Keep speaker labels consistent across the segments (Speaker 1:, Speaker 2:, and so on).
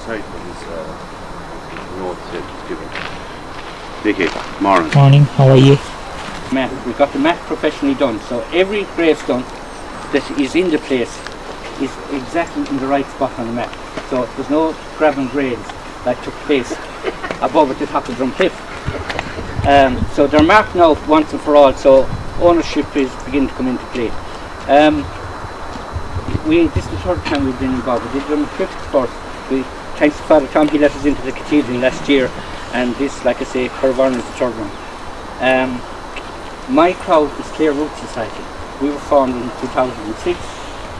Speaker 1: tight with his notes that he's given. Dickie, morning.
Speaker 2: Morning, how are you?
Speaker 3: Matt, we've got the mat professionally done, so every gravestone that is in the place is exactly in the right spot on the mat. So there's no grabbing graves that took place above at the top of Drumcliff. So they're marked now once and for all, so ownership is beginning to come into play. This is the third time we've been involved. We did Drumcliff first. Thanks to Father Tom, he let us into the cathedral last year, and this, like I say, Corovorrin is the third one. My crowd is Clare Root Society. We were formed in 2006.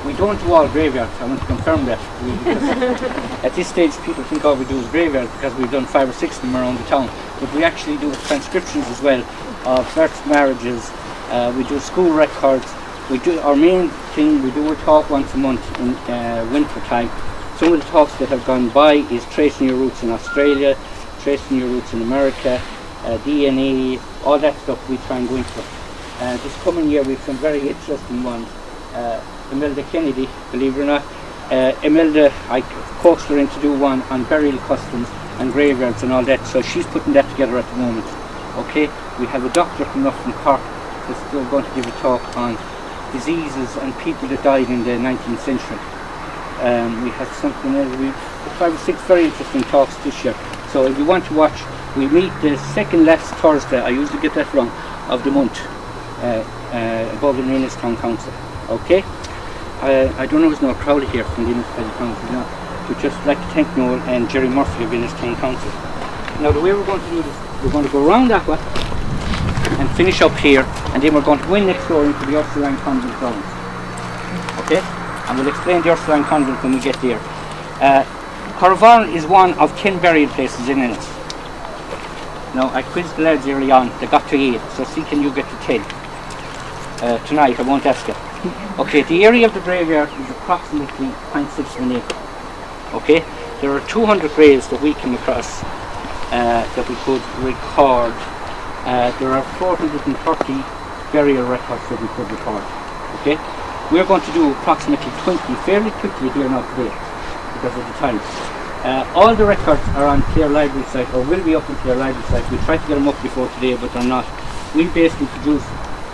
Speaker 3: We don't do all graveyards, I want to confirm that. At this stage people think all we do is graveyards because we've done 5 or 6 of them around the town. But we actually do transcriptions as well of births, marriages, we do school records. We do our main thing, we do a talk once a month in winter time. Some of the talks that have gone by is tracing your roots in Australia, tracing your roots in America, DNA, all that stuff we try and go into. This coming year we have some very interesting ones. Imelda Kennedy, believe it or not, Imelda, I coaxed her in to do one on burial customs and graveyards and all that, so she's putting that together at the moment. Okay, we have a doctor coming up from Cork that's still going to give a talk on diseases and people that died in the 19th century. We have something else, we've 5 or 6 very interesting talks this year. So if you want to watch, we meet the second last Thursday, I usually get that wrong, of the month, above in Ennis Town Council. Okay? I don't know if there's no crowd here from the Ennis Town Council now. We'd just like to thank Noel and Jerry Murphy of Ennis Town Council. Now the way we're going to do this, we're going to go around that way and finish up here, and then we're going to go in next door into the Ursuline Convent grounds. Okay? And we'll explain the Ursuline Convent when we get there. Corovorrin is one of 10 burial places in Ennis. Now I quizzed the lads early on, they got to 8, so see can you get to 10? Tonight, I won't ask you. Okay, the area of the graveyard is approximately 0.6 of an acre. Okay, there are 200 graves that we came across that we could record. There are 430 burial records that we could record. Okay, we're going to do approximately 20 fairly quickly here now today because of the time. All the records are on Clare Library site, or will be up on Clare Library site. We tried to get them up before today, but they're not. We basically produce.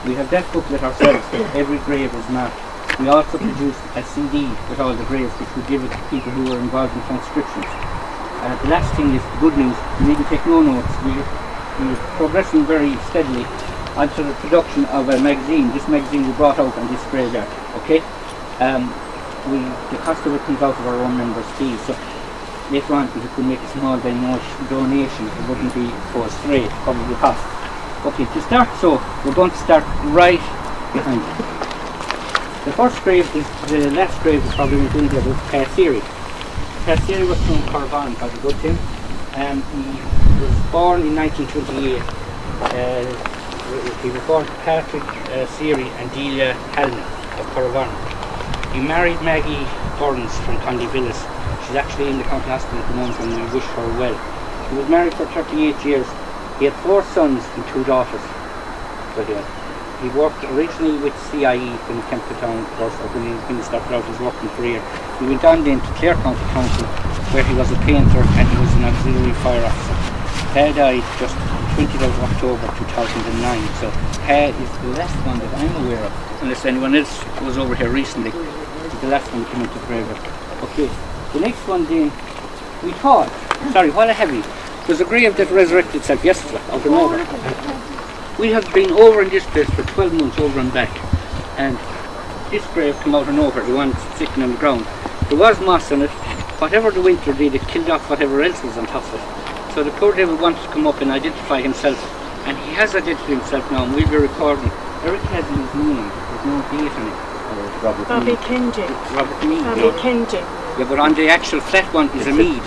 Speaker 3: We have that booklet ourselves, every grave is marked. We also produced a CD with all the graves, which we give it to people who are involved in transcriptions. The last thing is the good news, we need to take no notes. We're progressing very steadily onto the production of a magazine. This magazine we brought out on this graveyard, okay? The cost of it comes out of our own members' fees, so later on if we could make a small donation, it wouldn't be for straight, cover the cost. Okay, to start, so we're going to start right behind you. The first grave is the last grave that probably went in there was Cassiri. Cassiri was from Corovorrin, probably good to him. He was born in 1928. He was born to Patrick Siri and Delia Halna of Corovorrin. He married Maggie Burns from Condy Villas. She's actually in the county hospital at the moment and we wish her well. He was married for 38 years. He had 4 sons and 2 daughters. He worked originally with CIE when he came to town, of course, or when he started out his working career. He went on then to Clare County Council, where he was a painter and he was an auxiliary fire officer. He died just 20th of October 2009, so he is the last one that I'm aware of, unless anyone else was over here recently. He's the last one that came into the graveyard. Okay, the next one then, we thought, sorry, while I have you, there's a grave that resurrected itself yesterday, out of nowhere. We have been over in this place for 12 months, over and back, and this grave came out of nowhere, the one sitting on the ground. There was moss on it. Whatever the winter did, it killed off whatever else was on top of it. So the poor devil wanted to come up and identify himself, and he has identified himself now, and we'll be recording. Eric has his name, there's no date on it.
Speaker 4: Bobby Kenji.
Speaker 3: Robert Mead.
Speaker 4: Bobby Kenji.
Speaker 3: Yeah, but on the actual flat one is a Mead.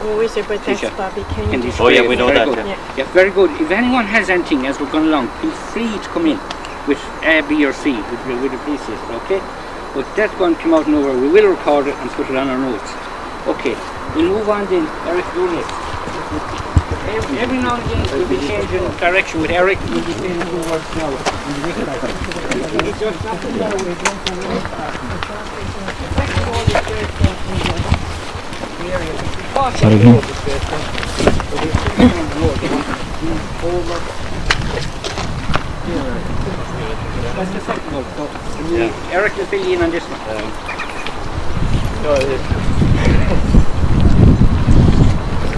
Speaker 4: Oh, is it? But that's Bobby Kenji.
Speaker 3: Oh yeah, we know that.
Speaker 4: Yeah.
Speaker 3: Yeah, very good. If anyone has anything as we're going along, feel free to come in with A, B or C. We'd appreciate it, okay? But that one came out nowhere. We will record it and put it on our notes. Okay, we'll move on then. Eric, do this. Every now and again we'll be changing direction with Eric. We'll be saying a few words now. It's just not the way.
Speaker 2: Sorry, no.
Speaker 3: That's the second one. So, Eric will fill you in on this one.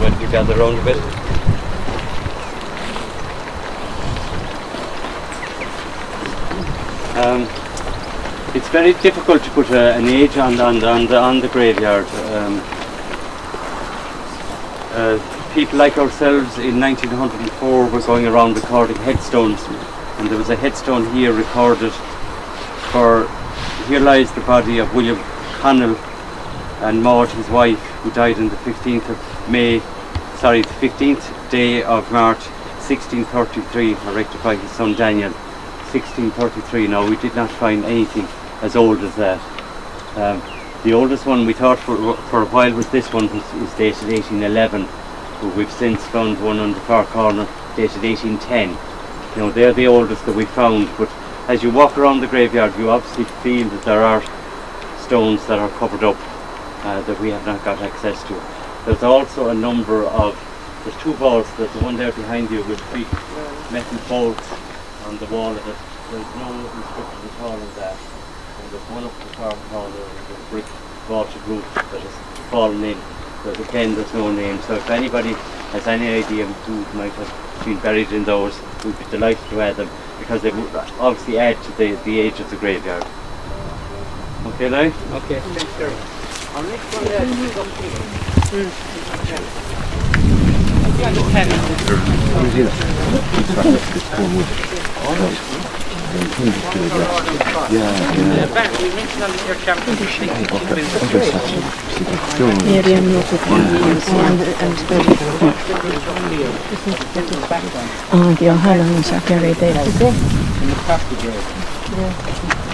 Speaker 1: Want to get down the round a bit? It's very difficult to put an age on the graveyard. People like ourselves in 1904 were going around recording headstones, and there was a headstone here recorded for, here lies the body of William Connell and Maud, his wife, who died on the 15th day of March 1633, I rectify his son Daniel, 1633. Now we did not find anything as old as that. The oldest one we thought for a while was this one, which is dated 1811, but we've since found one on the far corner dated 1810. You know, they're the oldest that we found, but as you walk around the graveyard you obviously feel that there are stones that are covered up that we have not got access to. There's also a number of, there's two vaults. There's the one there behind you with big metal bolts on the wall of it. There's no inscription at all on that. And there's one up the far corner with a brick vaulted roof that has fallen in. But again, there's no name. So if anybody has any idea who might have been buried in those, we'd be delighted to add them, because they would obviously add to the age of the graveyard. Okay, now?
Speaker 3: Okay, thanks, Gary. Our next one there is up here.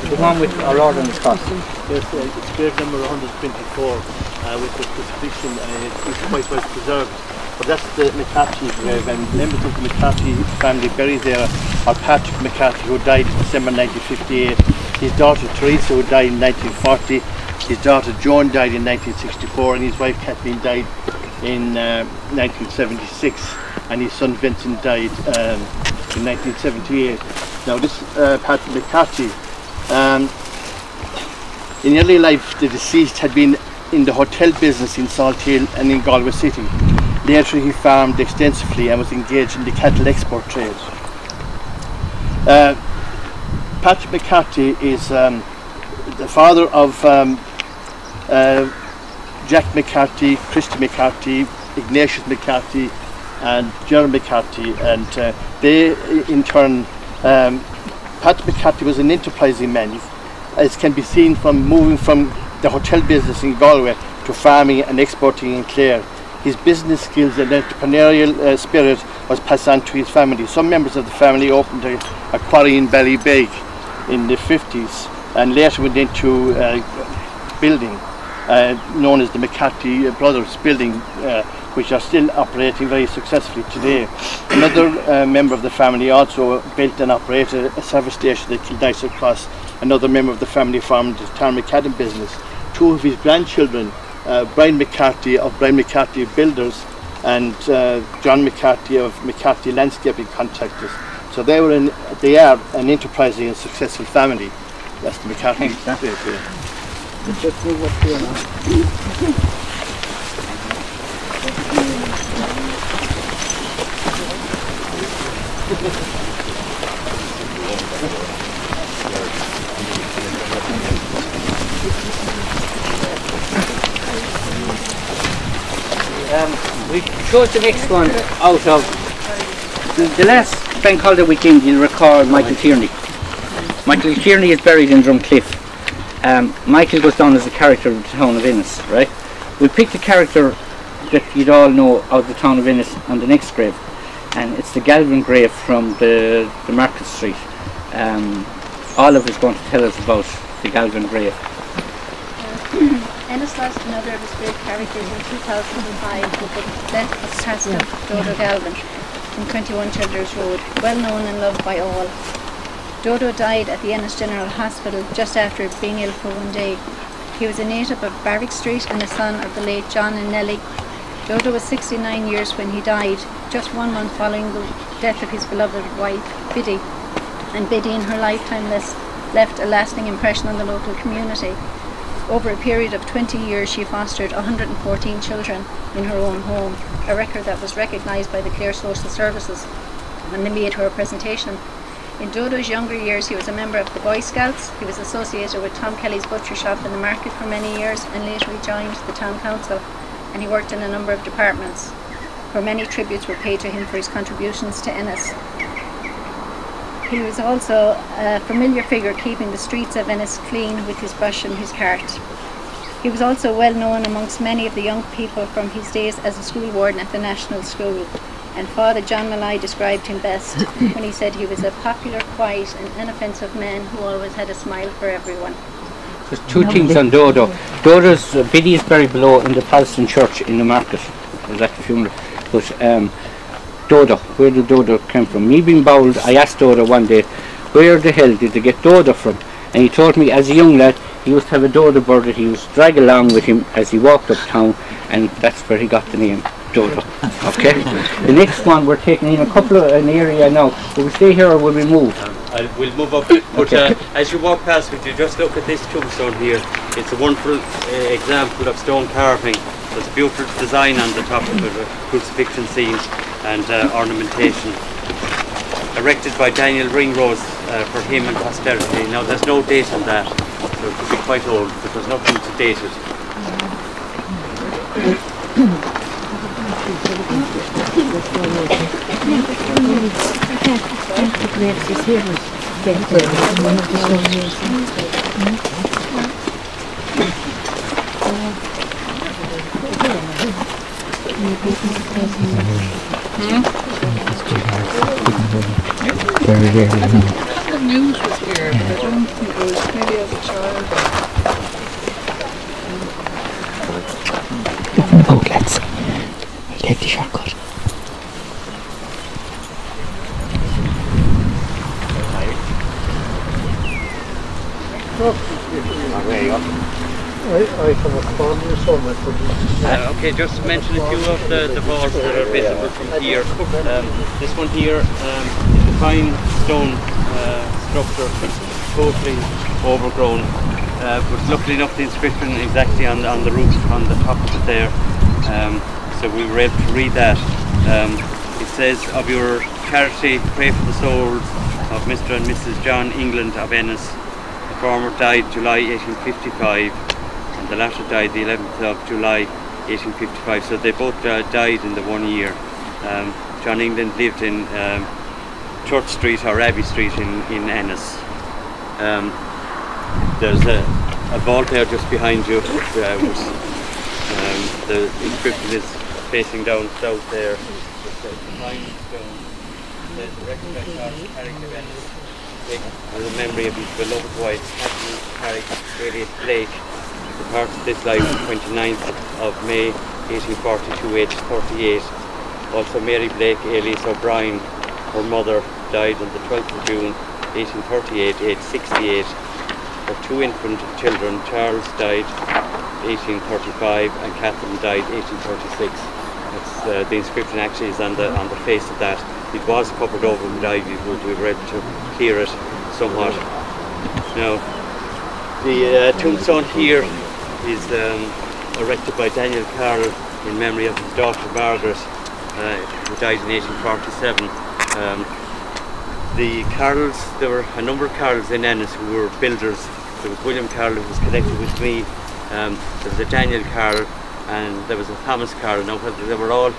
Speaker 3: The one with our Lord on the cross.
Speaker 5: Yes, it's grave number 124 with the crucifixion. It's quite well preserved. But that's the McCarthy grave, and members of the McCarthy family buried there are Patrick McCarthy, who died in December 1958, his daughter Teresa, who died in 1940, his daughter Joan died in 1964, and his wife Kathleen died in 1976, and his son Vincent died in 1978. Now this Patrick McCarthy, in early life the deceased had been in the hotel business in Salt Hill and in Galway City. Later he farmed extensively and was engaged in the cattle export trade. Patrick McCarthy is the father of Jack McCarthy, Christy McCarthy, Ignatius McCarthy and Gerald McCarthy, and they in turn, Patrick McCarthy was an enterprising man, as can be seen from moving from the hotel business in Galway to farming and exporting in Clare. His business skills and entrepreneurial spirit was passed on to his family. Some members of the family opened a quarry in Ballybeg in the 50s and later went into building known as the McCarthy Brothers building, which are still operating very successfully today. Another member of the family also built and operated a service station at Kildare Cross. Another member of the family farmed the Tarn McAdam business. Two of his grandchildren, Brian McCarthy of Brian McCarthy Builders and John McCarthy of McCarthy Landscaping Contractors. So they are an enterprising and successful family. That's the McCarthy.
Speaker 3: Let's just move up here now. We chose the next one out of the last bank holiday weekend. You'll recall Michael Tierney. Michael Tierney is buried in Drumcliff. Michael goes down as a character of the town of Ennis, right? We picked a character that you'd all know out of the town of Ennis on the next grave, and it's the Galvin grave from the Market Street. Olive is going to tell us about the Galvin grave.
Speaker 6: Ennis lost another of his great characters in 2005 with the death of Pastor Dodo Galvin from 21 Childers Road, well known and loved by all. Dodo died at the Ennis General Hospital just after being ill for one day. He was a native of Barrack Street and a son of the late John and Nellie Dodo was 69 years when he died, just 1 month following the death of his beloved wife, Biddy. And Biddy in her lifetime left a lasting impression on the local community. Over a period of 20 years she fostered 114 children in her own home, a record that was recognised by the Clare Social Services when they made her a presentation. In Dodo's younger years he was a member of the Boy Scouts. He was associated with Tom Kelly's butcher shop in the market for many years, and later he joined the town council, and he worked in a number of departments, where many tributes were paid to him for his contributions to Ennis. He was also a familiar figure, keeping the streets of Ennis clean with his brush and his cart. He was also well known amongst many of the young people from his days as a school warden at the National School, and Father John Malloy described him best when he said he was a popular, quiet and inoffensive man who always had a smile for everyone.
Speaker 3: There's two things on Dodo. Dodo's Biddy is buried below in the Protestant church in the market. Is that the funeral? But Dodo, where did Dodo come from? Me being bowled, I asked Dodo one day, where the hell did they get Dodo from? And he told me as a young lad he used to have a Dodo bird that he used to drag along with him as he walked uptown, and that's where he got the name Dodo. Okay? The next one, we're taking in an area now. Will we stay here or will we move?
Speaker 1: We'll move up, but as you walk past, if you just look at this tombstone here, it's a wonderful example of stone carving. There's a beautiful design on the top of it, a crucifixion scene and ornamentation. Erected by Daniel Ringrose for him and posterity. Now there's no date on that, so it could be quite old, but there's nothing to date it.
Speaker 3: Very, very young.
Speaker 2: The news was here, but I don't think it was maybe as a child.
Speaker 3: Oh, let's take the shortcut.
Speaker 5: I can respond to so much.
Speaker 1: Okay, just mention a few of the walls that are visible from here. This one here is a fine stone structure, totally overgrown, but luckily enough the inscription exactly on the roof, on the top of it there, so we were able to read that. It says, of your charity, pray for the souls of Mr. and Mrs. John England of Ennis. The former died July 1855 and the latter died the 11th of July 1855, so they both died in the 1 year. John England lived in Church Street or Abbey Street in Ennis. There's a vault there just behind you. The inscription is facing down south there. It's a fine stone. It says, "Recollect Carrick of Ennis, as a memory of his beloved wife, Catherine Carrick Radius Blake, departed this life on 29th of May 1842, aged 38. Also Mary Blake Alias O'Brien, her mother, died on the 12th of June 1838, aged 68. Her two infant children, Charles died 1835 and Catherine died 1836. The inscription actually is on the face of that. It was covered over with ivy, but we were able to clear it somewhat. Now, the tombstone here is erected by Daniel Carroll in memory of his daughter Margaret, who died in 1847. The Carrolls, there were a number of Carrolls in Ennis who were builders. There was William Carroll who was connected with me. There was a Daniel Carroll and there was a Thomas Carroll. Now whether they were all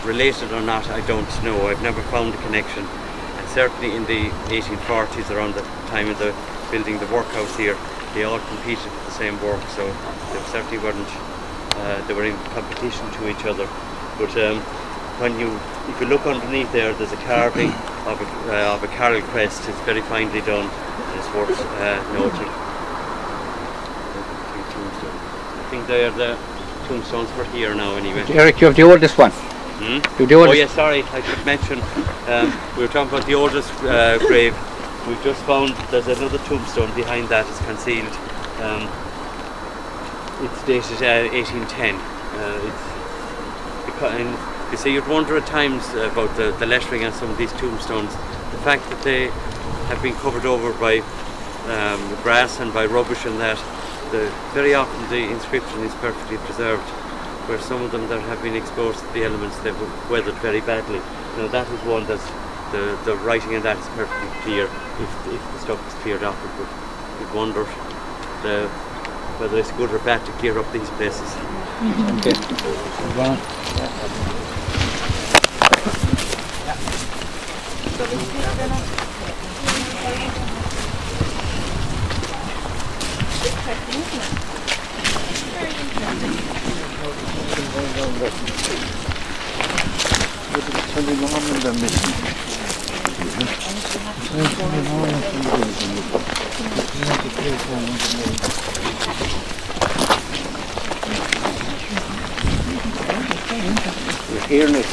Speaker 1: related or not, I don't know. I've never found a connection. And certainly in the 1840s, around the time of the building the workhouse here, they all competed for the same work, so they certainly weren't, they were in competition to each other. But if you look underneath there, there's a carving of a Carroll crest. It's very finely done and it's worth noting. I think they're the tombstones for here now anyway.
Speaker 3: Eric, you have the oldest one.
Speaker 1: Hmm?
Speaker 3: Oh
Speaker 1: yeah, sorry, I should mention, we were talking about the oldest grave. We've just found there's another tombstone behind that, it's concealed. It's dated 1810. The you see, you'd wonder at times about the lettering on some of these tombstones. The fact that they have been covered over by grass and by rubbish and that, very often the inscription is perfectly preserved, where some of them that have been exposed to the elements, they've weathered very badly. Now that is one that's, the writing in that is perfectly clear. If the stuff is cleared off, you'd wonder whether it's good or bad to clear up these places.
Speaker 3: Okay. We're here now.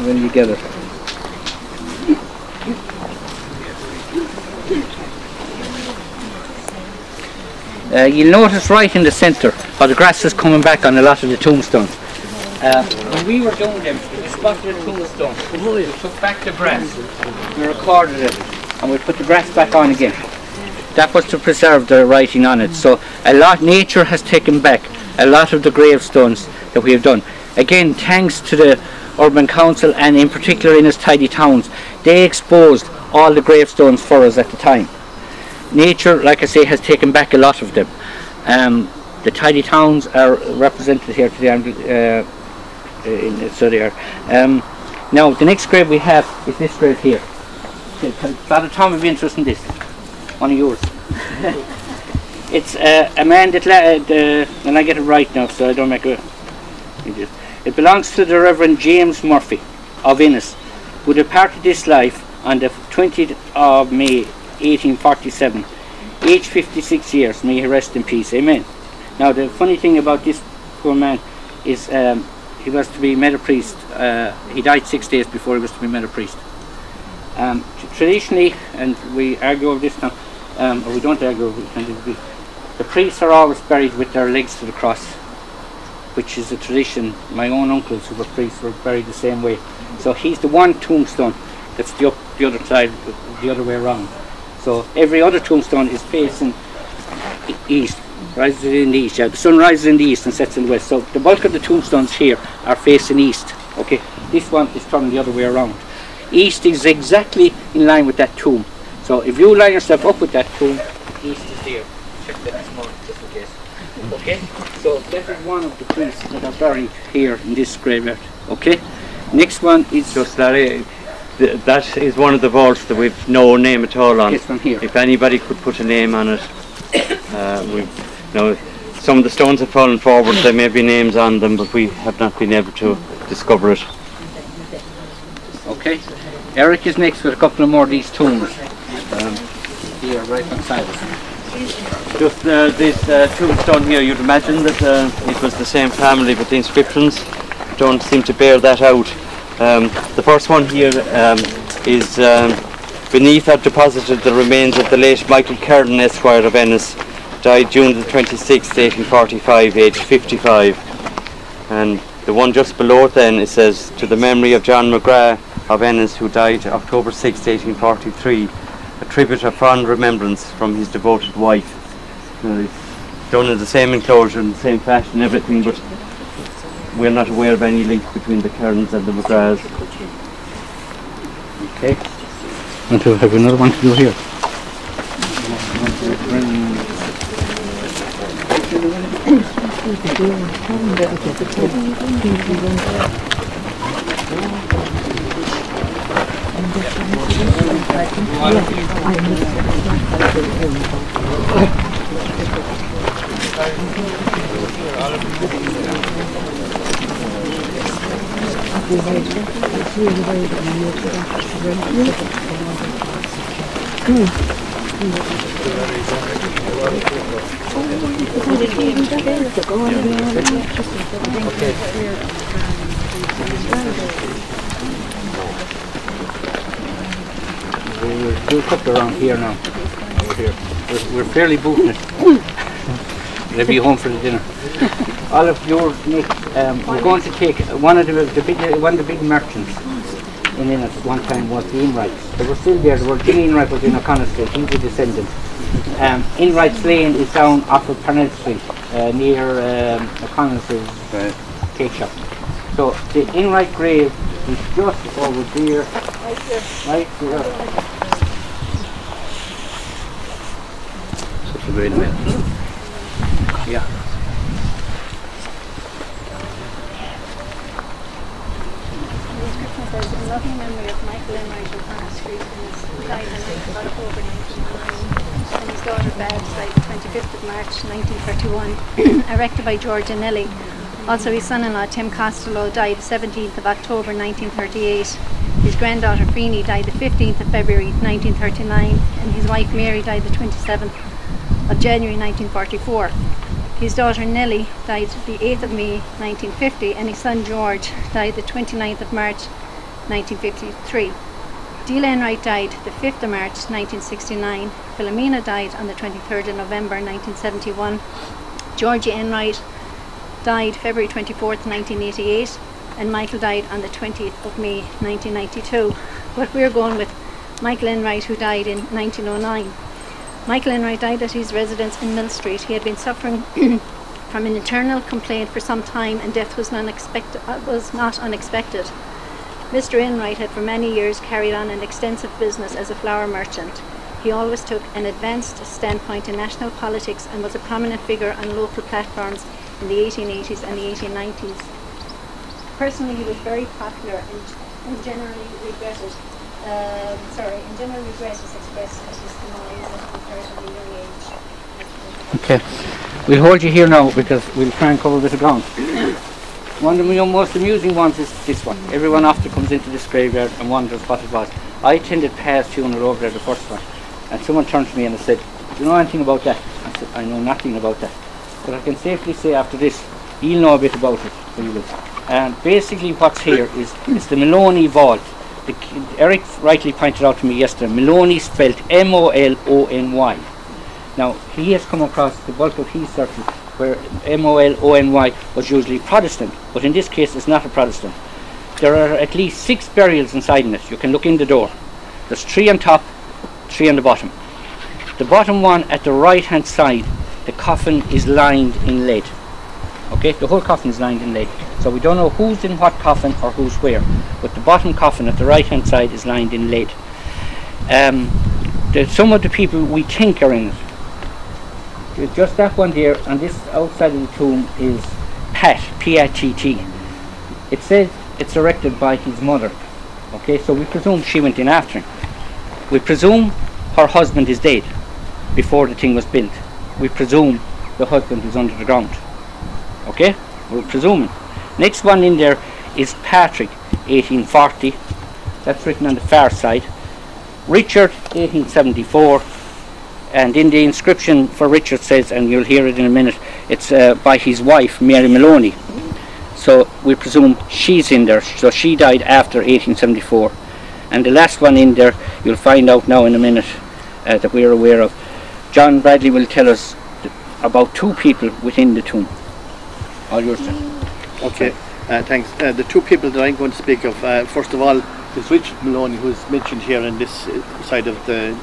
Speaker 3: When you get it. You'll notice right in the centre how the grass is coming back on a lot of the tombstones. When we were doing them, we spotted a tombstone. We took back the grass, we recorded it, and we put the grass back on again. That was to preserve the writing on it. So nature has taken back a lot of the gravestones that we have done. Again, thanks to the Urban Council and in particular Ennis Tidy Towns, they exposed all the gravestones for us at the time. Nature, like I say, has taken back a lot of them. The Tidy Towns are represented here today, so they are. Now, the next grave we have is this grave here. Father Tom will be interested in this. One of yours. It's a man that, and I get it right now, so I don't make a... It belongs to the Reverend James Murphy of Ennis, who departed this life on the 20th of May 1847, aged 56 years. May he rest in peace. Amen. Now the funny thing about this poor man is he was to be made a priest. He died 6 days before he was to be made a priest. Traditionally, and we argue over this now, or we don't argue over it, the priests are always buried with their legs to the cross, which is a tradition. My own uncles who were priests were buried the same way. So he's the one tombstone that's the other side, the other way around. So every other tombstone is facing east, rises in the east. Yeah, the sun rises in the east and sets in the west. So the bulk of the tombstones here are facing east. Okay, this one is turned the other way around. East is exactly in line with that tomb. So if you line yourself up with that tomb, east is there. Check that small just in case. Okay, so that is one of the priests that are buried here in this graveyard. Okay, next one is
Speaker 1: just Larry. That is one of the vaults that we've no name at all on.
Speaker 3: Yes, from here.
Speaker 1: If anybody could put a name on it, some of the stones have fallen forward. There may be names on them, but we have not been able to discover it.
Speaker 3: Okay, Eric is next with a couple of more of these tombs. Here, right beside us.
Speaker 1: Just this tombstone here, you'd imagine that it was the same family, but the inscriptions don't seem to bear that out. The first one here is beneath are deposited the remains of the late Michael Kernan, Esquire of Ennis, died June the 26th, 1845, aged 55. And the one just below it then, it says, to the memory of John McGrath of Ennis, who died October 6th, 1843, a tribute of fond remembrance from his devoted wife. It's done in the same enclosure, in the same fashion, everything, but we're not aware of any link between the Kernans and the McGraths.
Speaker 3: Okay. Want to have another one to do here? do a couple around here now. Over here. We're fairly booting it. They'll be home for the dinner. All of yours, Nick, we're going to take one of the big merchants in Ennis at one time was the Enrights. They were still there. Jimmy Enright was in O'Connell Street. He's a descendant. Enright's Lane is down off of Parnell Street, near O'Connell Street cake shop. So the Enright grave is just over there. Right there. Such a great event. Yeah.
Speaker 6: Says, in loving memory of Michael Enright of Parnell Street, who died on 9th of October 1909, and his daughter Babs died 25th of March 1931, erected by George Anelli. Also his son-in-law Tim Costello died 17th of October 1938. His granddaughter Freeney died the 15th of February 1939, and his wife Mary died the 27th of January 1944. His daughter Nellie died the 8th of May 1950, and his son George died the 29th of March 1953. Deela Enright died the 5th of March 1969. Philomena died on the 23rd of November 1971. Georgie Enright died February 24th 1988, and Michael died on the 20th of May 1992. But we're going with Michael Enright, who died in 1909. Michael Enright died at his residence in Mill Street. He had been suffering from an internal complaint for some time, and death was not unexpected. Mr. Enright had for many years carried on an extensive business as a flour merchant. He always took an advanced standpoint in national politics and was a prominent figure on local platforms in the 1880s and the 1890s. Personally, he was very popular and generally regretted. Is expressed as his demise at a comparatively young age.
Speaker 3: Okay, we'll hold you here now because we'll try and cover a bit of ground. One of the most amusing ones is this one. Everyone often comes into this graveyard and wonders what it was. I attended Pa's funeral over there, the first one, and someone turned to me and said, "Do you know anything about that?" I said, "I know nothing about that. But I can safely say after this, he'll know a bit about it." And basically what's here is the Maloney vault. Eric rightly pointed out to me yesterday, Maloney spelled M-O-L-O-N-Y. Now, he has come across the bulk of his circle where M-O-L-O-N-Y was usually Protestant, but in this case it's not a Protestant. There are at least 6 burials inside in it. You can look in the door. There's 3 on top, 3 on the bottom. The bottom one at the right hand side, the coffin is lined in lead. Okay, the whole coffin is lined in lead. So we don't know who's in what coffin or who's where, but the bottom coffin at the right hand side is lined in lead. Some of the people we think are in it. There's just that one there, and this outside of the tomb is Pat, P-A-T-T. It says it's erected by his mother. Okay, so we presume she went in after him. We presume her husband is dead before the thing was built. We presume the husband is under the ground. Okay, we're presuming. Next one in there is Patrick, 1840. That's written on the far side. Richard, 1874. And in the inscription for Richard says, and you'll hear it in a minute, it's by his wife, Mary Maloney. So we presume she's in there. So she died after 1874. And the last one in there, you'll find out now in a minute that we're aware of. John Bradley will tell us about 2 people within the tomb. All yours, sir.
Speaker 5: Okay, thanks. The 2 people that I'm going to speak of, first of all, is Richard Maloney, who is mentioned here on this side of the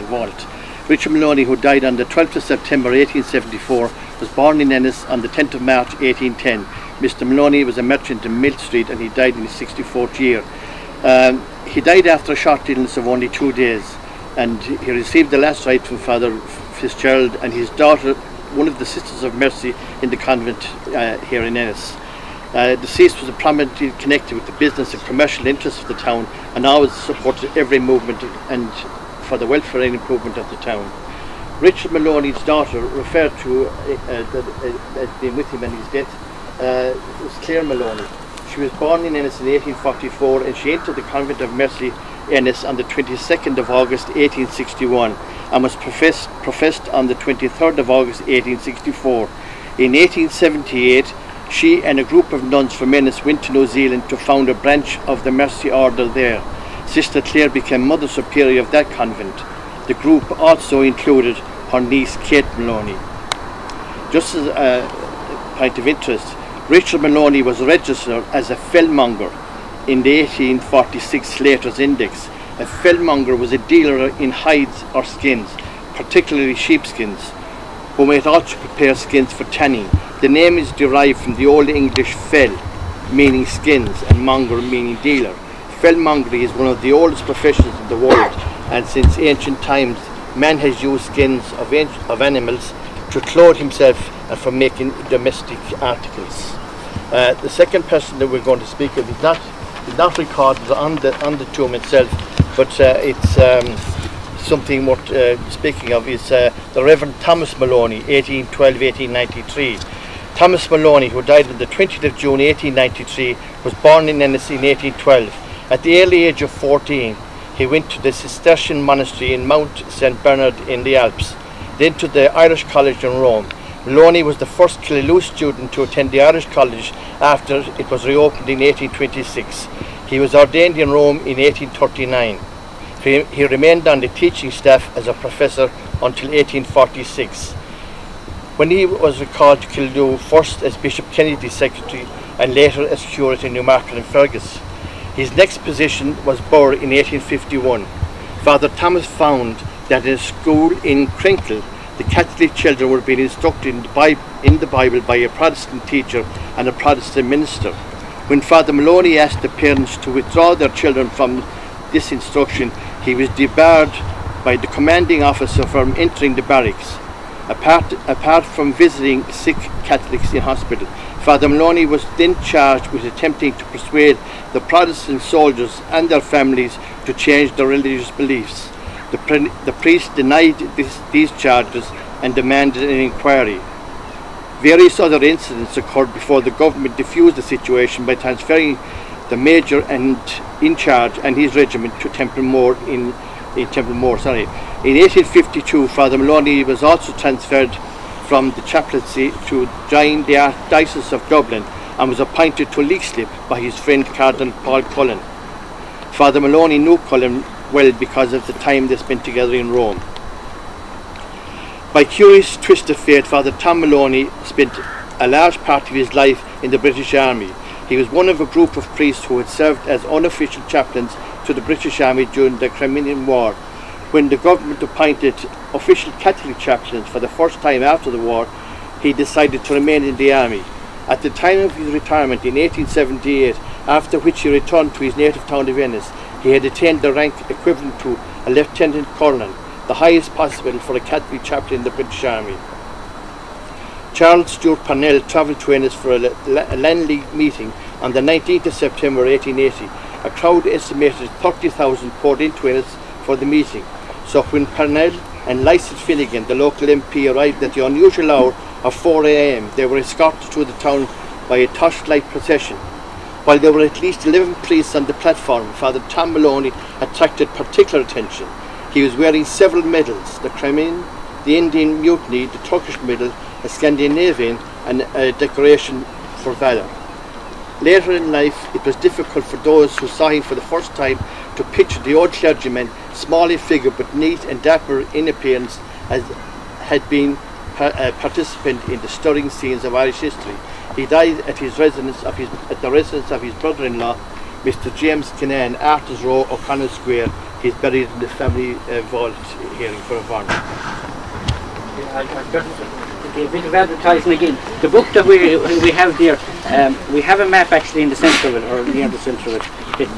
Speaker 5: vault. Richard Maloney, who died on the 12th of September 1874, was born in Ennis on the 10th of March 1810. Mr. Maloney was a merchant in Mill Street, and he died in his 64th year. He died after a short illness of only 2 days, and he received the last rites from Father Fitzgerald and his daughter, one of the Sisters of Mercy in the convent here in Ennis. Deceased was prominently connected with the business and commercial interests of the town, and always supported every movement and for the welfare and improvement of the town. Richard Maloney's daughter, referred to as being with him in his death, was Claire Maloney. She was born in Ennis in 1844, and she entered the Convent of Mercy, Ennis, on the 22nd of August 1861, and was professed on the 23rd of August 1864. In 1878, she and a group of nuns from Ennis went to New Zealand to found a branch of the Mercy Order there. Sister Clare became Mother Superior of that convent. The group also included her niece Kate Maloney. Just as a point of interest, Richard Maloney was registered as a fellmonger in the 1846 Slater's Index. A fellmonger was a dealer in hides or skins, particularly sheepskins, who might also prepare skins for tanning. The name is derived from the Old English fell, meaning skins, and monger, meaning dealer. Fellmongery is one of the oldest professions in the world, and since ancient times, man has used skins of animals to clothe himself and for making domestic articles. The second person that we're going to speak of is not recorded on the tomb itself, but it's something worth speaking of. Is the Reverend Thomas Maloney, 1812-1893. Thomas Maloney, who died on the 20th of June 1893, was born in Ennis in 1812. At the early age of 14, he went to the Cistercian monastery in Mount St. Bernard in the Alps, then to the Irish College in Rome. Maloney was the first Killaloe student to attend the Irish College after it was reopened in 1826. He was ordained in Rome in 1839. He remained on the teaching staff as a professor until 1846, when he was recalled to Killaloe, first as Bishop Kennedy's secretary and later as curate in Newmarket and Fergus. His next position was Burr in 1851. Father Thomas found that in a school in Crinkle, the Catholic children were being instructed in the Bible by a Protestant teacher and a Protestant minister. When Father Maloney asked the parents to withdraw their children from this instruction, he was debarred by the commanding officer from entering the barracks. Apart from visiting sick Catholics in hospital, Father Maloney was then charged with attempting to persuade the Protestant soldiers and their families to change their religious beliefs. The priest denied these charges and demanded an inquiry. Various other incidents occurred before the government diffused the situation by transferring the major in charge and his regiment to Templemore in 1852, Father Maloney was also transferred from the chaplaincy to join the Archdiocese of Dublin and was appointed to Leixlip by his friend Cardinal Paul Cullen. Father Maloney knew Cullen well because of the time they spent together in Rome. By curious twist of fate, Father Tom Maloney spent a large part of his life in the British Army. He was one of a group of priests who had served as unofficial chaplains to the British Army during the Crimean War. When the government appointed official Catholic chaplains for the first time after the war, he decided to remain in the army. At the time of his retirement in 1878, after which he returned to his native town of Ennis, he had attained the rank equivalent to a lieutenant colonel, the highest possible for a Catholic chaplain in the British Army. Charles Stewart Parnell travelled to Ennis for a Land League meeting on the 19th of September 1880. A crowd estimated 30,000 poured into Ennis for the meeting. So when Parnell and Lycett Finnegan, the local MP, arrived at the unusual hour of 4 a.m, they were escorted through the town by a torchlight procession. While there were at least 11 priests on the platform, Father Tom Maloney attracted particular attention. He was wearing several medals: the Crimean, the Indian Mutiny, the Turkish Medal, a Scandinavian, and a decoration for valour. Later in life, it was difficult for those who saw him for the first time to picture the old clergyman, small in figure but neat and dapper in appearance, as had been a participant in the stirring scenes of Irish history. He died at the residence of his brother-in-law, Mr. James Kinane, Arthur's Row, O'Connell Square. He's buried in the family vault here in Corovorrin.
Speaker 3: A bit of advertising again. The book that we have there, we have a map actually in the centre of it, or near the centre of it. It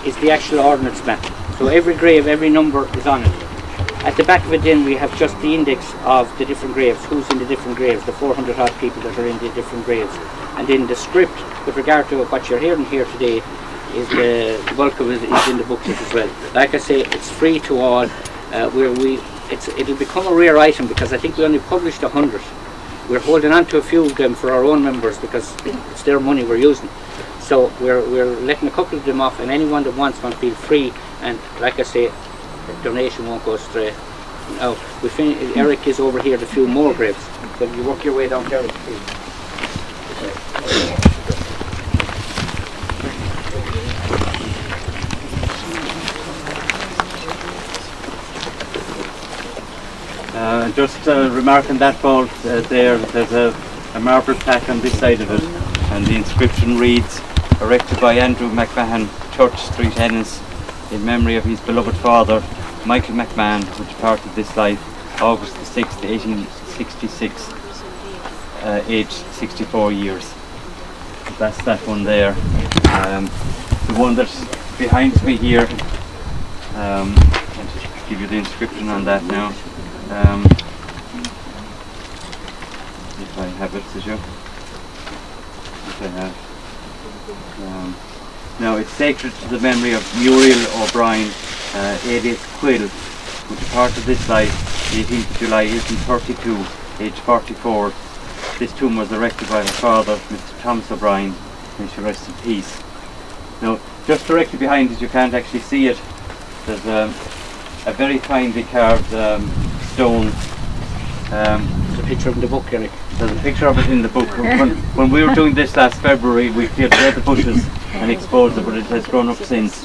Speaker 3: is the actual ordnance map. So every grave, every number is on it. At the back of it then we have just the index of the different graves, who's in the different graves, the 400 odd people that are in the different graves. And then the script with regard to what you're hearing here today is the bulk of it is in the booklet as well. Like I say, it's free to all. It'll become a rare item because I think we only published 100. We're holding on to a few of them for our own members because it's their money we're using. So we're letting a couple of them off, and anyone that wants one, feel free. And like I say, the donation won't go astray. Now Eric is over here at a few more graves. So you work your way down to Eric, please.
Speaker 1: just remarking that vault there's a marble plaque on this side of it, and the inscription reads, erected by Andrew McMahon, Church Street, Ennis, in memory of his beloved father, Michael McMahon, who departed this life August the 6th, 1866, aged 64 years. That's that one there. The one that's behind me here, I'll just give you the inscription on that now. If I have it, Sir. If I have. Now it's sacred to the memory of Muriel O'Brien, alias Quill, who departed this life 18th of July 1832, aged 44. This tomb was erected by her father, Mr. Thomas O'Brien, may she rest in peace. Now, just directly behind it, you can't actually see it, there's a very finely carved stone.
Speaker 3: There's a picture of the book, Eric.
Speaker 1: There's a picture of it in the book. When we were doing this last February, we cleared away the bushes and exposed it, but it has grown up since.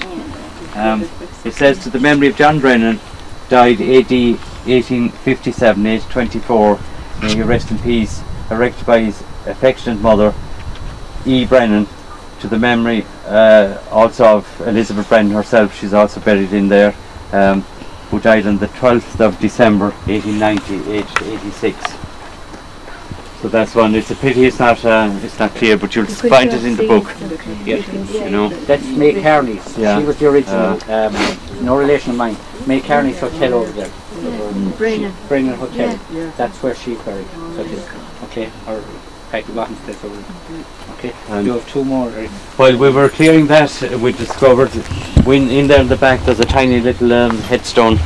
Speaker 1: It says, to the memory of John Brennan, died AD 1857, aged 24, may he rest in peace, erected by his affectionate mother, E. Brennan, to the memory also of Elizabeth Brennan herself. She's also buried in there, who died on the 12th of December 1890, aged 86. So that's one. It's a pity it's not clear, but you'll find it in the book.
Speaker 3: Yes.
Speaker 1: You know.
Speaker 3: That's May Carney's.
Speaker 1: Yeah.
Speaker 3: She was the original, no relation of mine. May Carney's hotel over there. Brennan Hotel.
Speaker 2: Yeah.
Speaker 3: That's where she's buried. So it is. Okay. Or Patty Bottom's place over there. Okay. You have two more.
Speaker 1: While we were clearing that, we discovered in there in the back there's a tiny little headstone.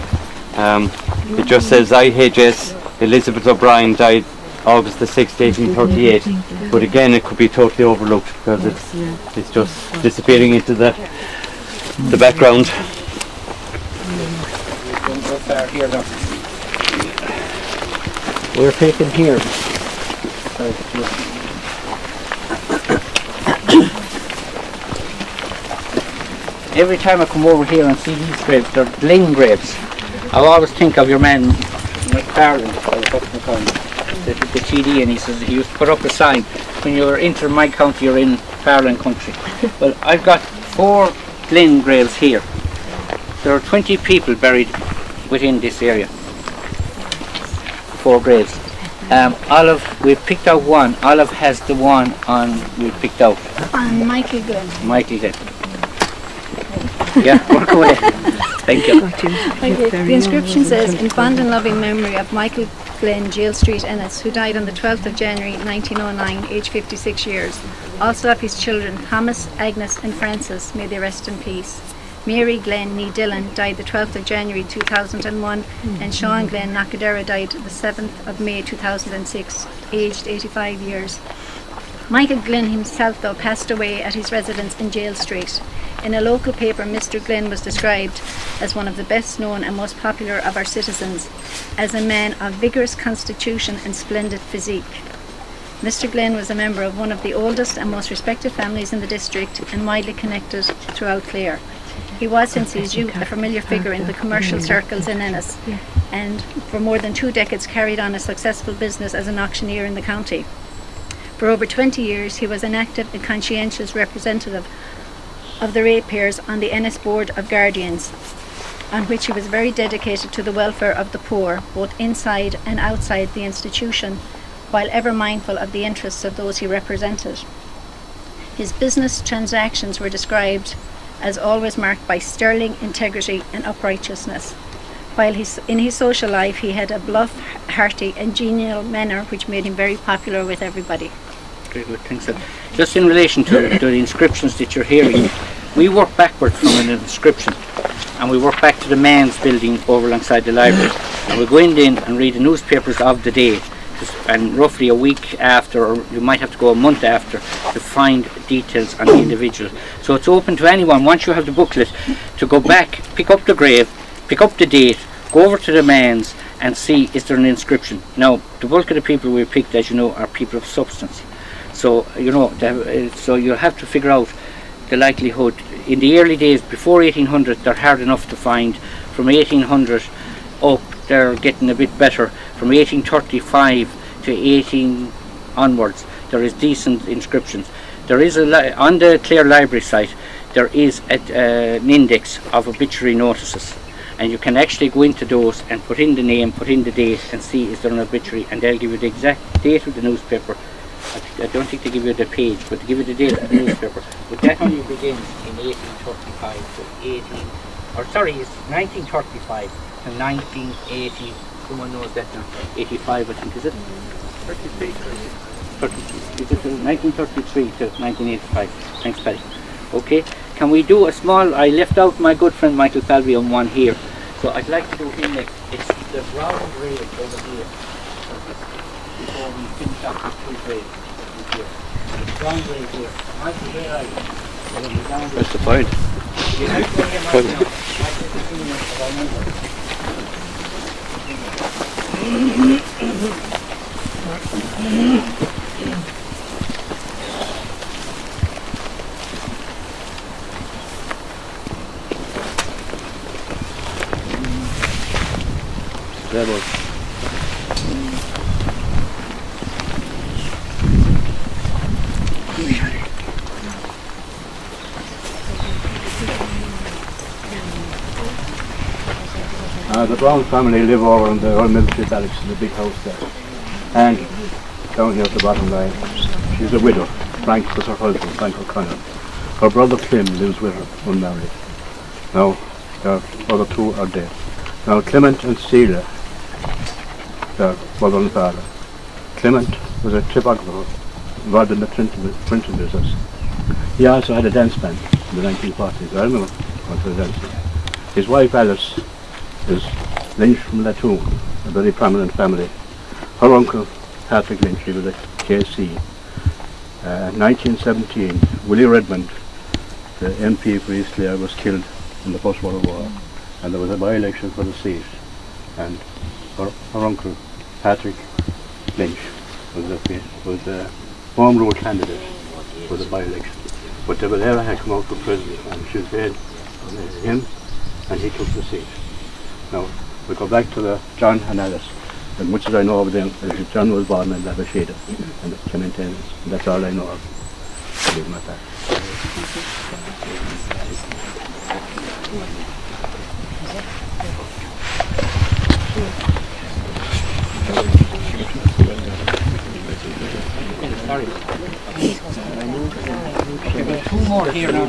Speaker 1: It just says IHS Elizabeth O'Brien died August the 6th, 1838. But again, it could be totally overlooked because it's just disappearing into the background.
Speaker 3: Don't go far here though. We're taking here. Every time I come over here and see these graves, they're Glen graves. I always think of your man McFarland, the TD, and he used to put up a sign, when you're entering my county, you're in Farland country. Well, I've got 4 Glen graves here. There are 20 people buried within this area. 4 graves. Olive, we've picked out one. Olive has the one we've picked out.
Speaker 6: On Michael Glenn.
Speaker 3: Michael Glenn. Yeah, work away. Thank you.
Speaker 6: The inscription says, in fond and loving memory of Michael Glenn, Jail Street, Ennis, who died on the 12th of January 1909, aged 56 years. Also of his children, Thomas, Agnes and Francis, may they rest in peace. Mary Glenn, nee Dillon, died the 12th of January 2001, and Sean Glenn Nakadera died the 7th of May 2006, aged 85 years. Michael Glenn himself, though, passed away at his residence in Jail Street. In a local paper, Mr. Glenn was described as one of the best known and most popular of our citizens, as a man of vigorous constitution and splendid physique. Mr. Glenn was a member of one of the oldest and most respected families in the district and widely connected throughout Clare. He was since his youth a familiar figure in the commercial circles in Ennis, and for more than 2 decades carried on a successful business as an auctioneer in the county. For over 20 years he was an active and conscientious representative of the ratepayers on the Ennis Board of Guardians, on which he was very dedicated to the welfare of the poor, both inside and outside the institution, while ever mindful of the interests of those he represented. His business transactions were described as always marked by sterling integrity and uprightness. While in his social life he had a bluff, hearty and genial manner which made him very popular with everybody.
Speaker 3: Very good, thanks. Just in relation to the inscriptions that you're hearing, we work backwards from an inscription and we work back to the man's building over alongside the library, and we go in and read the newspapers of the day, and roughly a week after, or you might have to go a month after, to find details on the individual. So it's open to anyone, once you have the booklet, to go back, pick up the grave, pick up the date, go over to the man's and see is there an inscription. Now the bulk of the people we picked, as you know, are people of substance. So you know, so you'll have to figure out the likelihood. In the early days before 1800 they're hard enough to find. From 1800 up they're getting a bit better. From 1835 to 18 onwards, there is decent inscriptions. There is on the Clare Library site, there is an index of obituary notices, and you can actually go into those and put in the name, put in the date, and see is there an obituary, and they'll give you the exact date of the newspaper. I don't think they give you the page, but they give you the date of the newspaper. But that only begins in 1835 to 1935 to 1980. Someone knows that now. 85, I think, is it? 33. Is it 1933 to 1985? Thanks, Paddy. Okay, can we do a small? I left out my good friend Michael Falvey on one here, so I'd like to do index. It's the round grave over here. Before we finish up with two graves here. The round grave here. Michael, where are you?
Speaker 5: That's the point.
Speaker 3: You might go here right now. Michael, the senior of our member.
Speaker 5: That was. The Brown family live over in the old military barracks in the big house there. And down here at the bottom line, she's a widow. Frank was her husband, Frank O'Connor. Her brother Clem lives with her, unmarried. Now, their other two are dead. Now, Clement and Celia, their mother and father. Clement was a typographer involved in the printing business. He also had a dance band in the 1940s. I remember going to the dancing. His wife Alice is Lynch from Latoon, a very prominent family. Her uncle, Patrick Lynch, he was a KC. 1917, Willie Redmond, the MP for East Clare, was killed in the First World War, and there was a by-election for the seat, and her uncle, Patrick Lynch, was the Home Rule candidate for the by-election. But De Valera had come out for president, and she paid him, and he took the seat. Now, we go back to the John and Alice. As much as I know of them, John was born in Labasheda, and it's Clement Ennis. That's all I know of. I'll leave him at that.
Speaker 3: Sorry. Two more here now.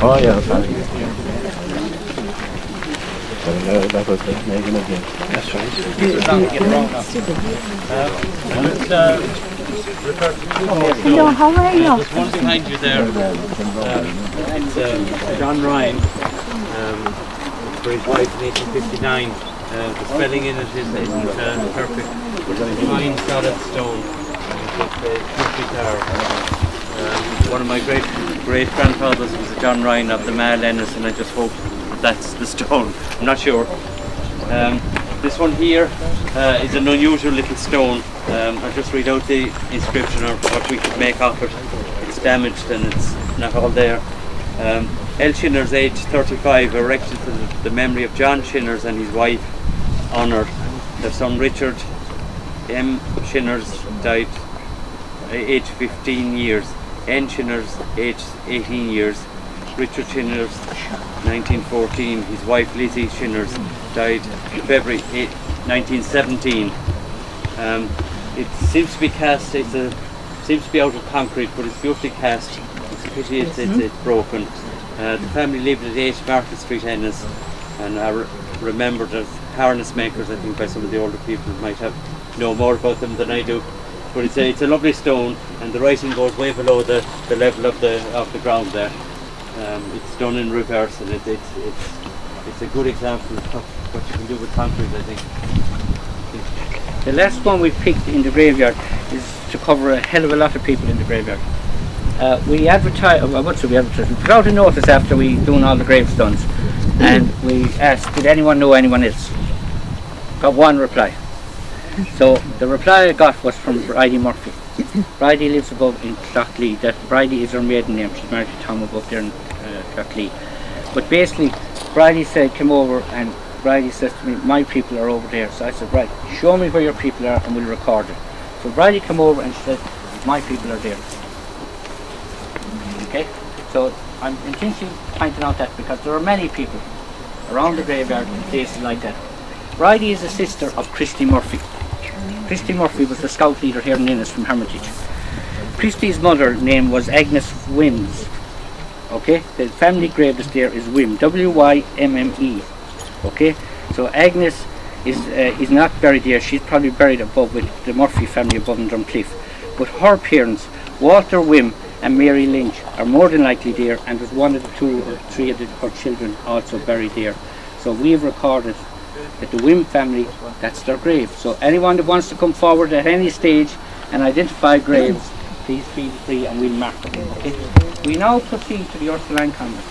Speaker 5: Oh yeah, that was the Megan again.
Speaker 3: That's right.
Speaker 4: Hello, how are you?
Speaker 7: There's one behind you there. It's John Ryan for his wife in 1859. The spelling in it isn't perfect. Fine solid stone. One of my great grandfathers was a John Ryan of the Mal Ennis, and I just hope that's the stone. I'm not sure. This one here is an unusual little stone. I'll just read out the inscription or what we could make of it. It's damaged and it's not all there. L. Shinners, aged 35, erected to the memory of John Shinners and his wife, honoured. Their son Richard M. Shinners died aged 15 years. N. Shinners, aged 18 years. Richard Shinners, 1914. His wife Lizzie Shinners died February 1917. It seems to be cast. Seems to be out of concrete, but it's beautifully cast. It's a pity it's broken. The family lived at 8 Market Street, Ennis, and I remember that harness makers. I think by some of the older people might know more about them than I do. But it's a lovely stone, and the writing goes way below the level of the ground there. It's done in reverse, and it's a good example of what you can do with concrete, I think.
Speaker 3: The last one we picked in the graveyard is to cover a hell of a lot of people in the graveyard. We advertised, we put out a notice after we doing all the gravestones, and we asked, did anyone know anyone else? Got one reply. So the reply I got was from Bridie Murphy. Bridie lives above in Cloughley. That Bridie is her maiden name. She's married to Tom above there in Cloughley. But basically, Bridie said, came over, and Bridie says to me, my people are over there. So I said, right, show me where your people are and we'll record it. So Bridie came over and she said, my people are there. Okay, so I'm intentionally pointing out that because there are many people around the graveyard in places like that. Bridie is a sister of Christy Murphy. Christy Murphy was the scout leader here in Ennis from Hermitage. Christy's mother name was Agnes Wimms. Okay, the family grave is there is Wim, W-Y-M-M-E. Okay, so Agnes is not buried there. She's probably buried above with the Murphy family above in Drumcliff. But her parents, Walter Wim and Mary Lynch, are more than likely there, and there's one of the two or three of her children also buried there. So we've recorded that the Wim family, that's their grave. So anyone that wants to come forward at any stage and identify graves, please feel free and we'll mark them. Okay? We now proceed to the Ursuline Convent.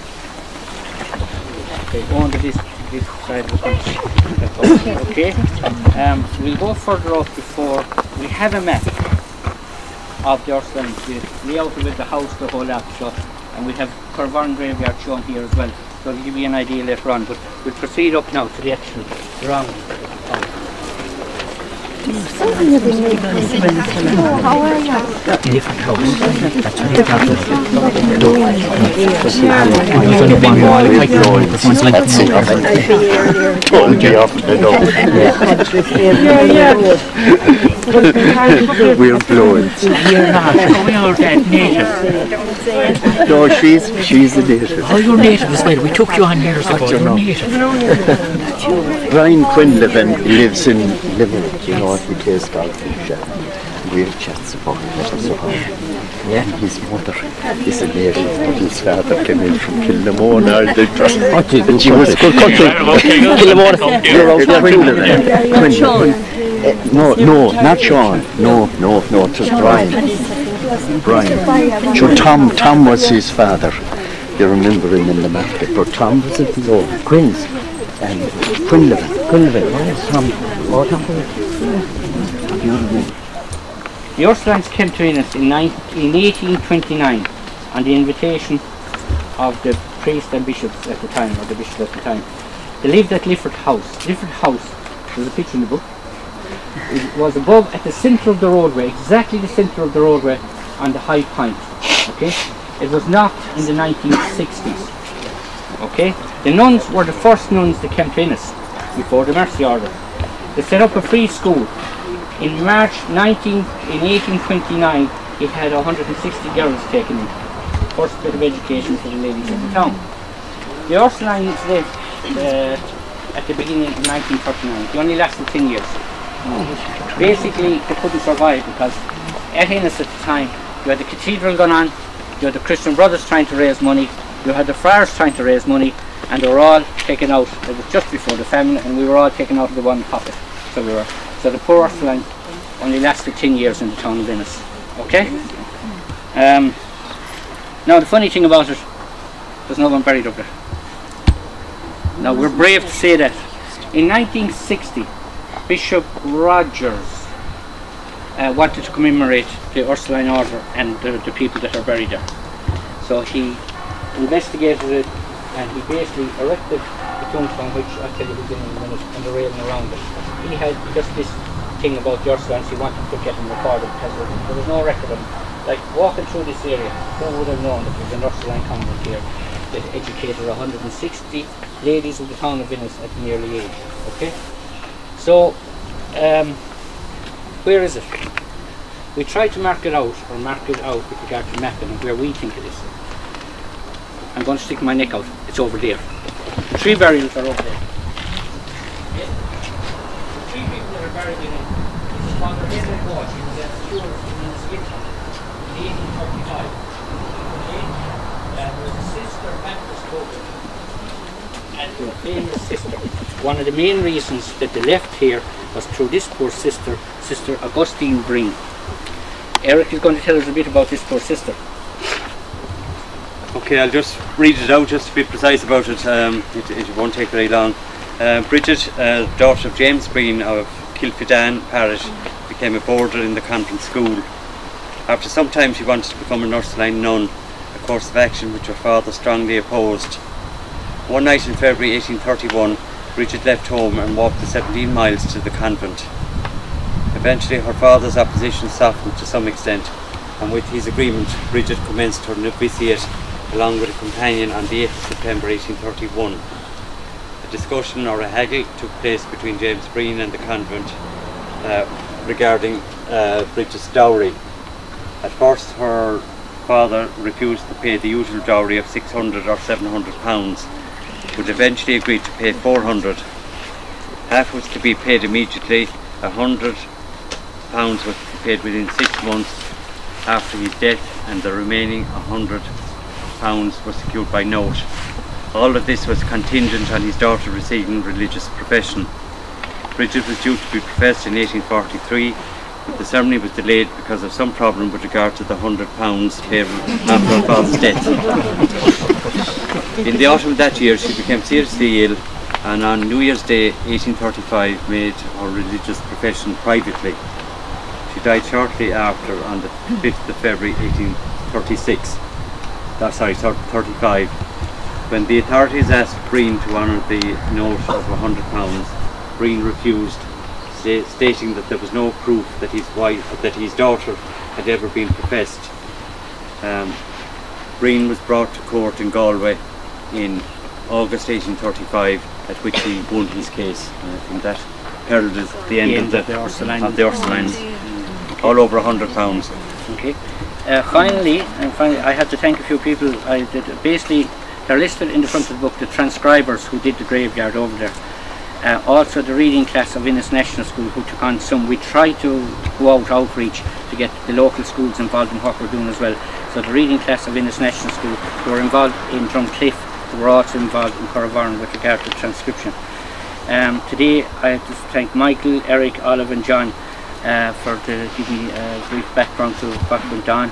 Speaker 3: Okay, go on to this side of the country. Okay, so we'll go further up before we have a map of the Ursuline, the layout of it, the house, the whole lot, so, and we have Corovorrin graveyard shown here as well, so it'll give you an idea later on, but we'll proceed up now to the actual ground.
Speaker 4: How are you?
Speaker 8: Different house. That's what
Speaker 9: We're blowing.
Speaker 8: You're not. We are native.
Speaker 9: No, she's a native.
Speaker 8: Oh, you're native as well. We took you on years ago. You're native.
Speaker 9: Brian Quinlivan lives in Limerick, you know, he plays golf and we're chats about it. So, yeah. His mother is a native, but his father came in from Kilnamone, and she was good country. Kilnamone, you're out there. Quinlivan. No, not Sean. No, it was Brian. Sure, Tom was his father. You remember him in the market, but Tom was at the old Quinns. And Quinlivan,
Speaker 3: The Ursulines came to Ennis in 1829 on the invitation of the priests and bishops at the time, or the bishop at the time. They lived at Lifford House. Lifford House, there's a picture in the book. It was above at the centre of the roadway, exactly the centre of the roadway on the high point. Okay? It was not in the 1960s. Okay? The nuns were the first nuns that came to Ennis before the Mercy Order. They set up a free school. In March 1829, it had 160 girls taken in. First bit of education for the ladies of the town. The Ursulines lived at the beginning of 1939. They only lasted 10 years. Basically, they couldn't survive because at Ennis at the time, you had the cathedral going on, you had the Christian Brothers trying to raise money, you had the friars trying to raise money, and they were all taken out. It was just before the famine, and we were all taken out of the one pocket. So the poor Ursuline only lasted 10 years in the town of Ennis. Okay? Now the funny thing about it, there's no one buried up there. Now we're brave to say that. In 1960, Bishop Rogers wanted to commemorate the Ursuline Order and the people that are buried there. So he investigated it, and he basically erected the tombstone, which I'll tell you again in a minute, and the railing around it. He had just this thing about the Ursulines, he wanted to get them recorded because there was no record of them. Like walking through this area, who would have known that there was an Ursuline convent here that educated 160 ladies of the town of Ennis at an early age. Okay? So, where is it? We try to mark it out with regard to mapping and where we think it is. I'm going to stick my neck out. It's over there. 3 burials are over there. Okay. The 3 people that are buried in it, this is Father Edward Walsh. He was a steward in Scotland in 1835. Okay. There was a sister, Baptist Coker, and a famous sister. One of the main reasons that they left here was through this poor sister, Sister Augustine Breen. Eric is going to tell us a bit about this poor sister.
Speaker 1: Okay, I'll just read it out just to be precise about it. It won't take very long. Bridget, daughter of James Breen of Kilfidan Parish, became a boarder in the convent school. After some time she wanted to become an Ursuline nun, a course of action which her father strongly opposed.
Speaker 7: One night in February 1831, Bridget left home and walked the 17 miles to the convent. Eventually her father's opposition softened to some extent, and with his agreement Bridget commenced her novitiate along with a companion on the 8th of September 1831. A discussion or a haggle took place between James Breen and the convent regarding Bridget's dowry. At first her father refused to pay the usual dowry of 600 or 700 pounds, but eventually agreed to pay 400. Half was to be paid immediately, 100 pounds was to be paid within 6 months after his death, and the remaining 100 pounds was secured by note. All of this was contingent on his daughter receiving religious profession. Bridget was due to be professed in 1843, but the ceremony was delayed because of some problem with regard to the 100 pounds payable after her father's death. In the autumn of that year she became seriously ill, and on New Year's Day 1835 made her religious profession privately. She died shortly after on the 5th of February 1835. When the authorities asked Breen to honour the note of £100, Breen refused, stating that there was no proof that his daughter had ever been professed. Breen was brought to court in Galway in August 1835, at which he won his case. And that heralded the end of the Ursulines. All over £100.
Speaker 3: Okay. Finally, I have to thank a few people. Basically, they're listed in the front of the book, the transcribers who did the graveyard over there. Also the reading class of Ennis National School, who took on some. We tried to go out outreach to get the local schools involved in what we're doing as well. So the reading class of Ennis National School, who were involved in Drumcliff, who were also involved in Corovorrin with regard to transcription. Today I have to thank Michael, Eric, Olive and John for giving me a brief background to what went on.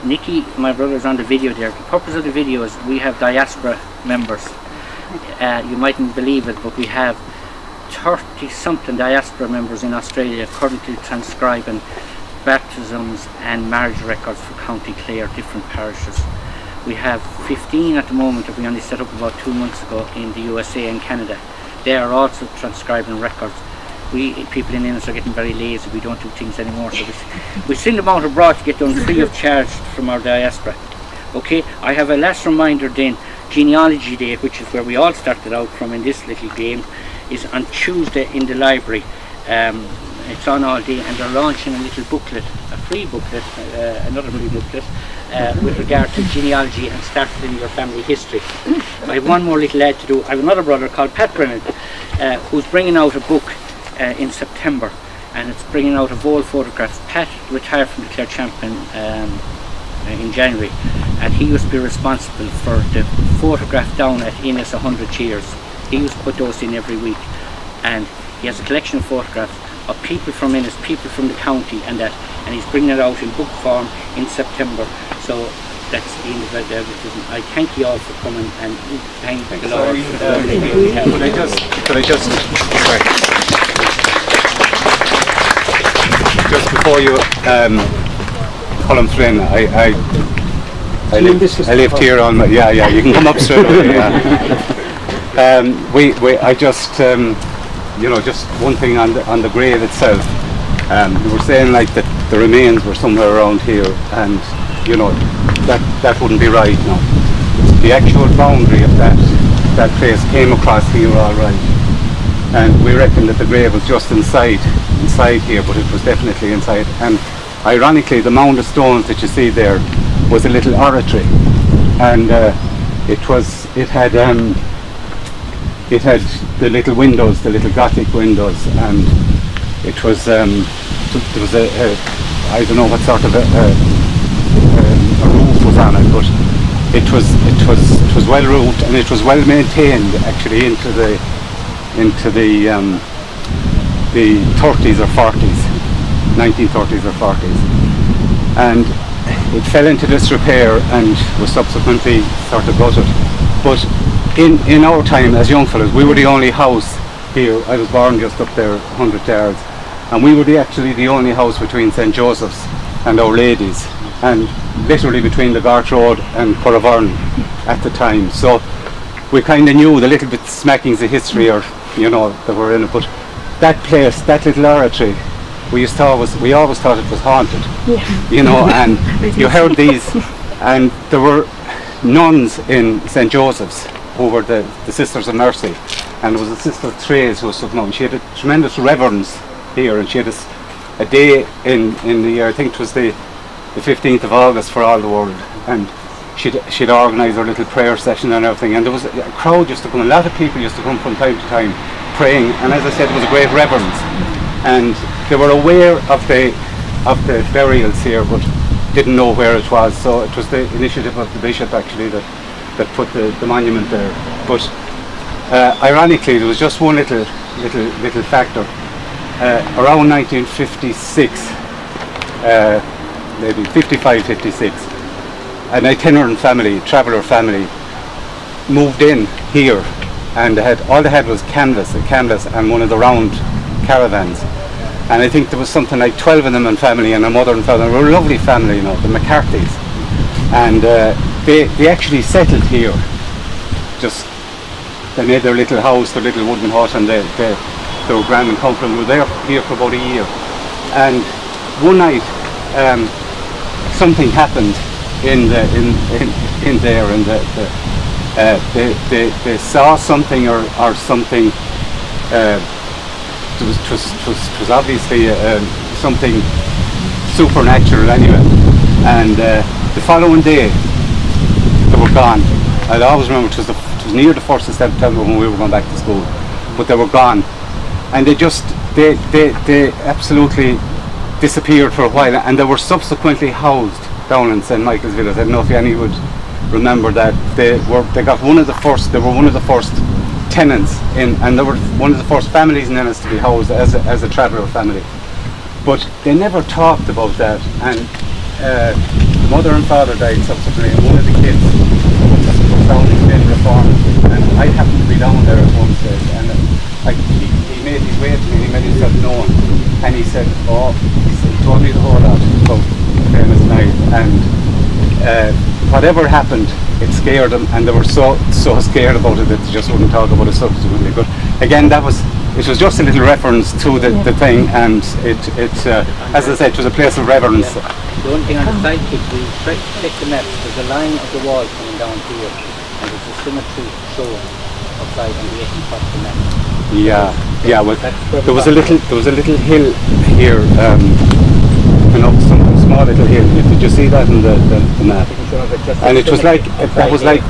Speaker 3: Nicky, my brother, is on the video there. The purpose of the video is we have diaspora members. You mightn't believe it, but we have 30-something diaspora members in Australia currently transcribing baptisms and marriage records for County Clare, different parishes. We have 15 at the moment that we only set up about 2 months ago in the USA and Canada. They are also transcribing records. We people in Ennis are getting very lazy. We don't do things anymore, so we send them out abroad to get done free of charge from our diaspora. Okay, I have a last reminder then. Genealogy Day, which is where we all started out from in this little game, is on Tuesday in the library. It's on all day, and they're launching a little booklet, a free booklet, another free booklet, with regard to genealogy and starting in your family history. I have one more little ad to do. I have another brother called Pat Brennan, who's bringing out a book in September, and it's bringing out of old photographs. Pat retired from the Clare Champion in January, and he used to be responsible for the photograph down at Ennis 100 years. He used to put those in every week, and he has a collection of photographs of people from Ennis, people from the county and that, and he's bringing it out in book form in September. So that's the end of the advertisement. I thank you all for coming, and thank the Lord.
Speaker 10: Could I just before you pull them through in, I lived here on my, you can come up straight away, I just just one thing on the grave itself. We were saying like that the remains were somewhere around here, and that wouldn't be right now. The actual boundary of that place came across here all right, and we reckon that the grave was just inside here, but it was definitely inside. And ironically, the mound of stones that you see there was a little oratory, and it had the little windows, the little Gothic windows, and it was there was a I don't know what sort of a roof was on it, but it was well roofed, and it was well maintained actually into the 30s or 40s, 1930s or 40s, and it fell into disrepair and was subsequently sort of gutted. But in our time as young fellas, we were the only house here. I was born just up there 100 yards, and we were actually the only house between St. Joseph's and Our Lady's, and literally between the Gart Road and Corovorrin at the time. So we kind of knew the little bit smackings of history, or you know, that were in it. But that place, that little oratory, we always thought it was haunted. Yeah. You know, and you heard these, and there were nuns in St. Joseph's who were the Sisters of Mercy, and there was a Sister Therese who was sitting on. She had a tremendous reverence here, and she had a day in the year, I think it was the 15th of August for all the world, and she'd organise her little prayer session and everything, and there was a crowd used to come, a lot of people used to come from time to time praying, and as I said, there was a great reverence, and they were aware of the burials here, but didn't know where it was. So it was the initiative of the bishop actually that put the monument there. But ironically, there was just one little factor. Around 1956, maybe 55, 56, an itinerant family, traveller family, moved in here, and all they had was canvas and one of the round caravans. And I think there was something like 12 of them in family, and a mother and father. They were a lovely family, you know, the McCarthys. And they actually settled here. They made their little house, their little wooden hut, and they were grand and comfortable. They were there here for about a year. And one night, something happened in there, and they saw something or something. It was obviously something supernatural anyway, and the following day they were gone. I always remember it was near the 1st of September when we were going back to school, but they were gone, and they absolutely disappeared for a while, and they were subsequently housed down in St. Michael's Village. I don't know if any would remember that. They were one of the first tenants in, and they were one of the first families in Ennis to be housed as a traveller family. But they never talked about that, and the mother and father died subsequently, and one of the kids was down in reformatory, and I happened to be down there at one stage, and he made his way to me, he made himself known, and he said, he told me the whole lot about the famous night, and whatever happened, it scared them, and they were so scared about it that they just wouldn't talk about it subsequently. But again, it was just a little reference to the thing, and it as I said, it was a place of reverence.
Speaker 3: Yeah. The only thing on the side, we tried to take the maps. There's a line of the wall coming down here, and there's a symmetry shown outside on the 1840 map.
Speaker 10: Yeah. Well, there was a little hill here, some small little hill. Did you see that in the map? And it was like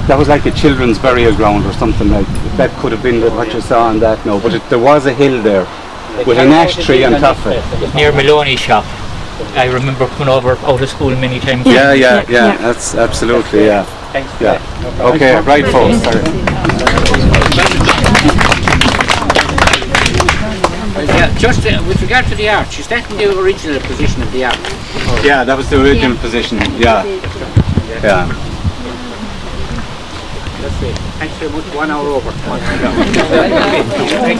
Speaker 10: that was like a children's burial ground or something like that. Could have been what you saw on that now, but there was a hill there with an ash tree on top of it.
Speaker 8: Near Maloney's shop. I remember coming over out of school many times.
Speaker 10: Yeah. That's absolutely, yeah.
Speaker 3: Thanks.
Speaker 10: Yeah. Okay, right, folks. Sorry.
Speaker 3: Yeah, just with regard to the arch, is that the original position of the arch?
Speaker 10: Yeah, that was the original position. Yeah.
Speaker 3: Thanks very much. 1 hour over. Thank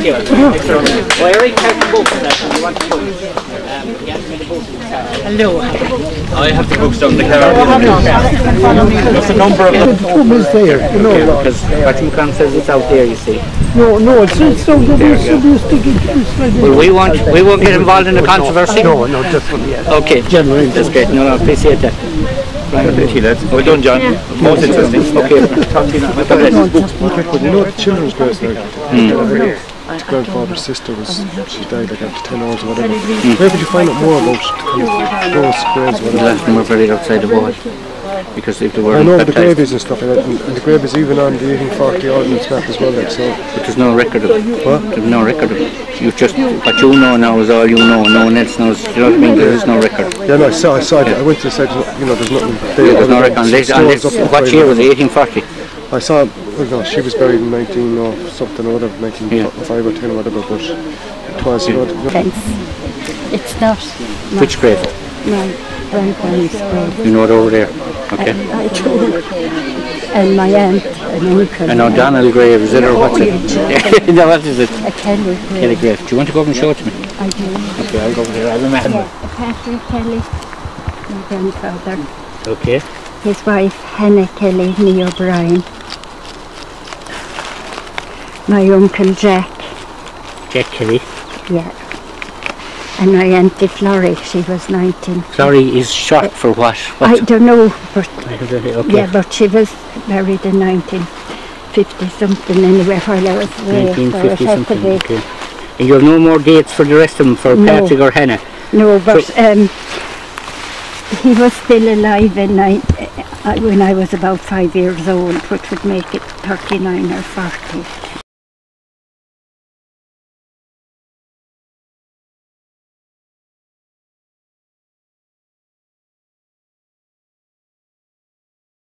Speaker 3: you. Well, I already have the books that you want to put.
Speaker 8: Hello.
Speaker 7: I have the books down the car.
Speaker 8: There's a number of them.
Speaker 5: The home is there, you know.
Speaker 3: Because Patrick says it's out there, you see.
Speaker 5: No, it's so good.
Speaker 3: Well, we won't get involved in the controversy.
Speaker 5: No, just one.
Speaker 3: Okay, that's great. No, appreciate that. Right, well done, John. Yeah. Most interesting. Okay, talk to you now.
Speaker 11: You know the children's grace there? His grandfather's sister she died like after 10 hours or whatever. Where would you find out more about those graves or whatever?
Speaker 3: Left them were buried outside the wall. Because if they were
Speaker 11: I know the graves and stuff like that, and the grave is even on the 1840 ordnance map as well, like so.
Speaker 3: But there's no record of it.
Speaker 11: What?
Speaker 3: There's no record of it. You've just, what you know now is all you know, no one else knows. Do you know what I mean? There is no record.
Speaker 11: Yeah, no, I saw it. I went to the site, you know, there's nothing there.
Speaker 3: There's no record. Unless what year was it? 1840?
Speaker 11: I saw, no, she was buried in 19 or something or whatever, 1905 or 10 or whatever, but it was, you know.
Speaker 4: It's not.
Speaker 3: Which grave?
Speaker 4: My grandparents' grave.
Speaker 3: You know it over there? Okay.
Speaker 4: I do. And my aunt and uncle.
Speaker 3: And O'Donnell grave, is it, or what's it? No, what is it?
Speaker 4: A Kelly grave.
Speaker 3: Kelly grave. Do you want to go over and show it to me?
Speaker 4: I do.
Speaker 3: Okay, I'll go over there. I'll be mad.
Speaker 4: Patrick Kelly, my grandfather.
Speaker 3: Okay.
Speaker 4: His wife, Hannah Kelly, nee O'Brien. My uncle Jack.
Speaker 8: Jack Kelly.
Speaker 4: Yeah. And my auntie Florrie, she was 19.
Speaker 8: Florrie is short for what?
Speaker 4: I don't know, but
Speaker 8: Okay.
Speaker 4: yeah, but she was married in 1950 something anyway while I was there.
Speaker 8: 1950
Speaker 4: so
Speaker 8: something. Okay. And you have no more dates for the rest of them for Patrick or Hannah?
Speaker 4: No, but he was still alive when I was about 5 years old, which would make it 39 or 40.